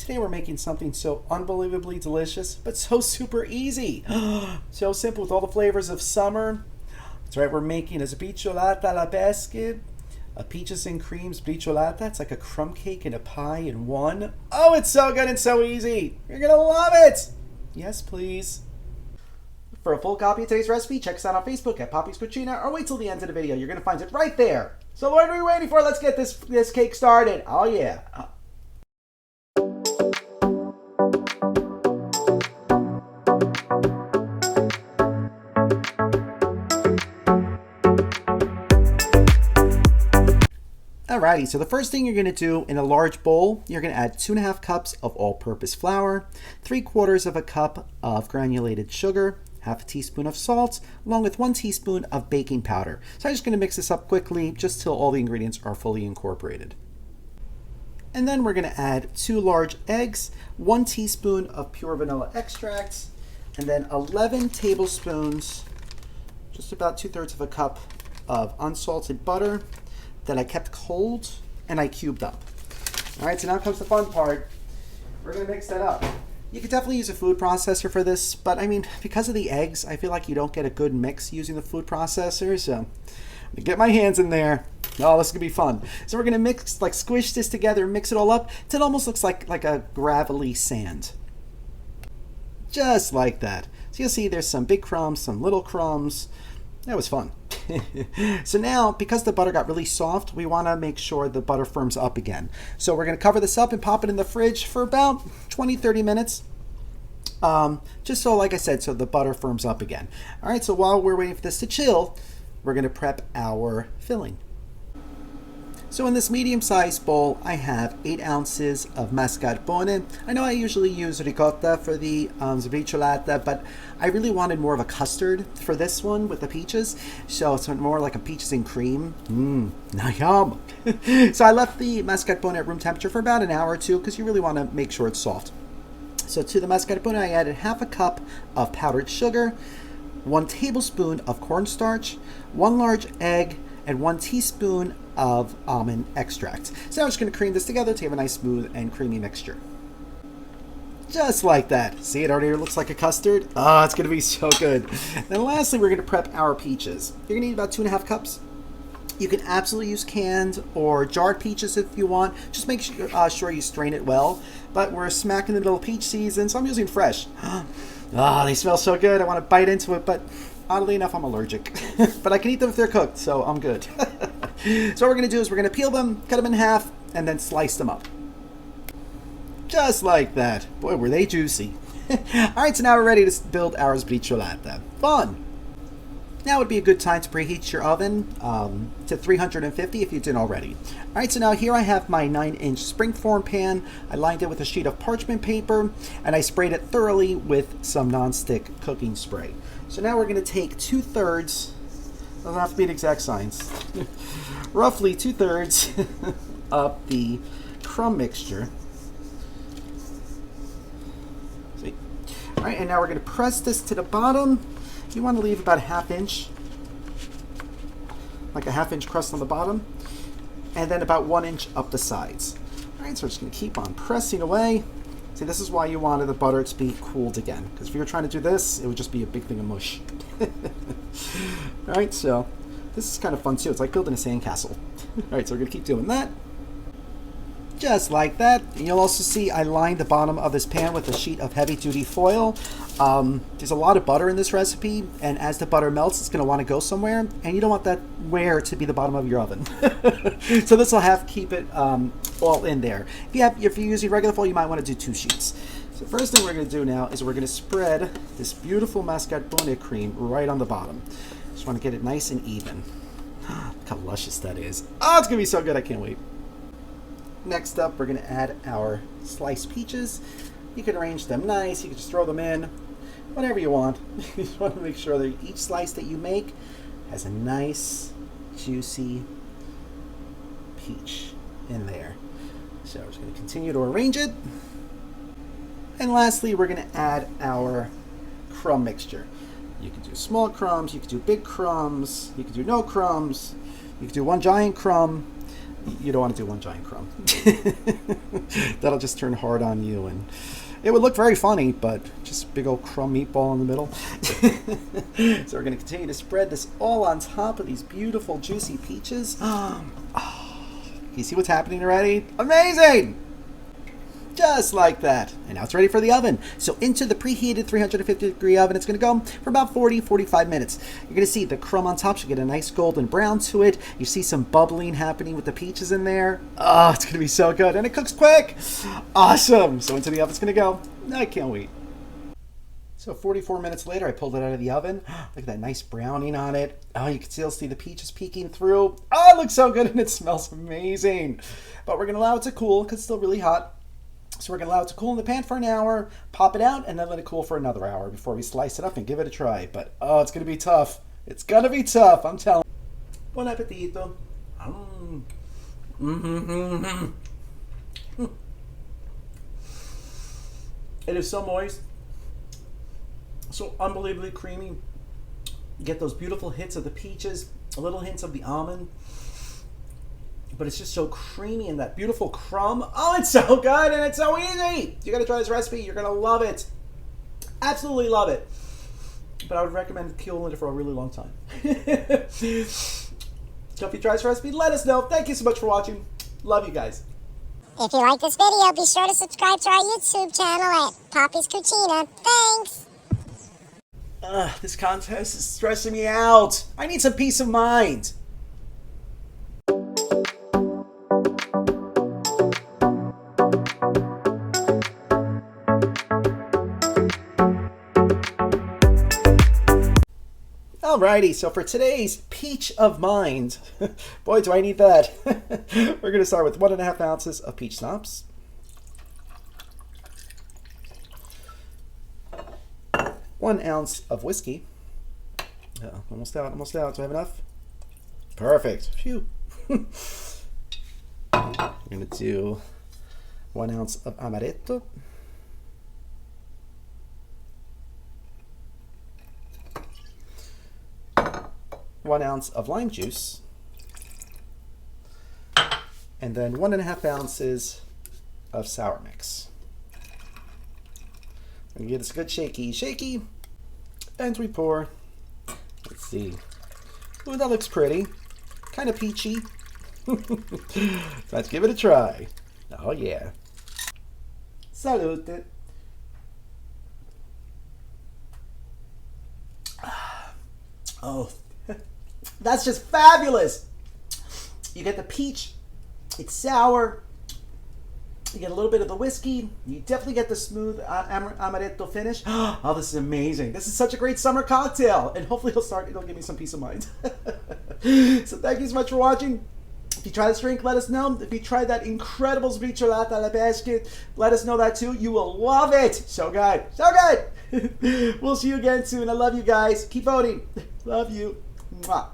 Today we're making something so unbelievably delicious, but so super easy. So simple with all the flavors of summer. That's right, we're making a Sbriciolata alle Pesche, a peaches and cream Sbriciolata. It's like a crumb cake and a pie in one. Oh, it's so good and so easy. You're gonna love it. Yes, please. For a full copy of today's recipe, check us out on Facebook at Poppy's Cucina, or wait till the end of the video. You're gonna find it right there. So what are we waiting for? Let's get this cake started. Oh yeah. Alrighty, so the first thing you're going to do in a large bowl, you're going to add 2.5 cups of all-purpose flour, 3/4 of a cup of granulated sugar, half a teaspoon of salt, along with 1 teaspoon of baking powder. So I'm just going to mix this up quickly, just till all the ingredients are fully incorporated. And then we're going to add 2 large eggs, 1 teaspoon of pure vanilla extract, and then 11 tablespoons, just about 2/3 of a cup of unsalted butter that I kept cold and I cubed up. All right, so now comes the fun part. We're gonna mix that up. You could definitely use a food processor for this, but I mean, because of the eggs, I feel like you don't get a good mix using the food processor, so I'm gonna get my hands in there. Oh, this is gonna be fun. So we're gonna mix, like squish this together, mix it all up, till it almost looks like a gravelly sand. Just like that. So you'll see there's some big crumbs, some little crumbs. That was fun. So now, because the butter got really soft, we want to make sure the butter firms up again. So we're going to cover this up and pop it in the fridge for about 20-30 minutes. Just so, like I said, so the butter firms up again. All right, so while we're waiting for this to chill, we're going to prep our filling. So in this medium-sized bowl, I have 8 ounces of mascarpone. I know I usually use ricotta for the sbriciolata, but I really wanted more of a custard for this one with the peaches. So it's more like a peaches and cream. Yum! So I left the mascarpone at room temperature for about an hour or two because you really want to make sure it's soft. So to the mascarpone, I added half a cup of powdered sugar, 1 tablespoon of cornstarch, 1 large egg, and 1 teaspoon of almond extract. So I'm just going to cream this together to have a nice smooth and creamy mixture. Just like that. See, it already looks like a custard. Oh, it's going to be so good. Then lastly, we're going to prep our peaches. You're going to need about 2.5 cups. You can absolutely use canned or jarred peaches if you want. Just make sure you strain it well. But we're smack in the middle of peach season, so I'm using fresh. Ah, they smell so good. I want to bite into it, but oddly enough, I'm allergic. But I can eat them if they're cooked, so I'm good. So what we're going to do is we're going to peel them, cut them in half, and then slice them up. Just like that. Boy, were they juicy. All right, so now we're ready to build our sbriciolata. Fun! Now would be a good time to preheat your oven to 350 if you didn't already. All right, so now here I have my 9-inch springform pan. I lined it with a sheet of parchment paper, and I sprayed it thoroughly with some nonstick cooking spray. So now we're going to take 2/3, doesn't have to be the exact science, roughly 2/3 of the crumb mixture. See? All right, and now we're going to press this to the bottom. You want to leave about a 1/2 inch, like a 1/2 inch crust on the bottom, and then about 1 inch up the sides. All right, so we're just going to keep on pressing away. See, this is why you wanted the butter to be cooled again, because if you were trying to do this, it would just be a big thing of mush. All right, so this is kind of fun too. It's like building a sandcastle. All right, so we're going to keep doing that. Just like that. And you'll also see I lined the bottom of this pan with a sheet of heavy-duty foil. There's a lot of butter in this recipe, and as the butter melts, it's going to want to go somewhere, and you don't want that where to be the bottom of your oven. So this will keep it all in there. If you're using regular foil, you might want to do 2 sheets. So first thing we're going to do now is we're going to spread this beautiful mascarpone cream right on the bottom. Just want to get it nice and even. Look how luscious that is. Oh, it's going to be so good. I can't wait. Next up, we're going to add our sliced peaches. You can arrange them nice. You can just throw them in, whatever you want. You just want to make sure that each slice that you make has a nice, juicy peach in there. So we're just going to continue to arrange it. And lastly, we're going to add our crumb mixture. You can do small crumbs, you can do big crumbs, you can do no crumbs, you can do one giant crumb. You don't want to do one giant crumb. That'll just turn hard on you, and it would look very funny, but just big old crumb meatball in the middle. So we're going to continue to spread this all on top of these beautiful juicy peaches. You see what's happening already? Amazing! Just like that. And now it's ready for the oven. So into the preheated 350-degree oven, it's going to go for about 40-45 minutes. You're going to see the crumb on top should get a nice golden brown to it. You see some bubbling happening with the peaches in there. Oh, it's going to be so good. And it cooks quick. Awesome. So into the oven it's going to go. I can't wait. So 44 minutes later, I pulled it out of the oven. Look at that nice browning on it. Oh, you can still see the peaches peeking through. Oh, it looks so good and it smells amazing. But we're going to allow it to cool because it's still really hot. So we're going to allow it to cool in the pan for an hour, pop it out, and then let it cool for another hour before we slice it up and give it a try. But, oh, it's going to be tough. It's going to be tough, I'm telling you. Buon appetito. It is so moist, so unbelievably creamy. You get those beautiful hits of the peaches, little hints of the almond. But it's just so creamy and that beautiful crumb. Oh, it's so good and it's so easy. You got to try this recipe. You're going to love it. Absolutely love it. But I would recommend keeping it for a really long time. So if you try this recipe, let us know. Thank you so much for watching. Love you guys. If you like this video, be sure to subscribe to our YouTube channel at Poppy's Cucina. Thanks. This contest is stressing me out. I need some peace of mind. Alrighty, so for today's peach of mind, boy do I need that. We're going to start with 1.5 ounces of peach schnapps, 1 ounce of whiskey. Almost out. Do I have enough? Perfect. Phew. I'm going to do 1 ounce of amaretto. 1 ounce of lime juice, and then 1.5 ounces of sour mix. I'm gonna give this a good shaky, and we pour. Let's see. Ooh, that looks pretty. Kind of peachy. Let's give it a try. Oh yeah. Salute. Oh. That's just fabulous. You get the peach, it's sour, you get a little bit of the whiskey, you definitely get the smooth amaretto finish. Oh, this is amazing. This is such a great summer cocktail, and hopefully it'll give me some peace of mind. So thank you so much for watching. If you try this drink, let us know. If you tried that incredible Sbriciolata alle Pesche, let us know that too. You will love it. So good. So good. We'll see you again soon. I love you guys. Keep voting. Love you. Mwah.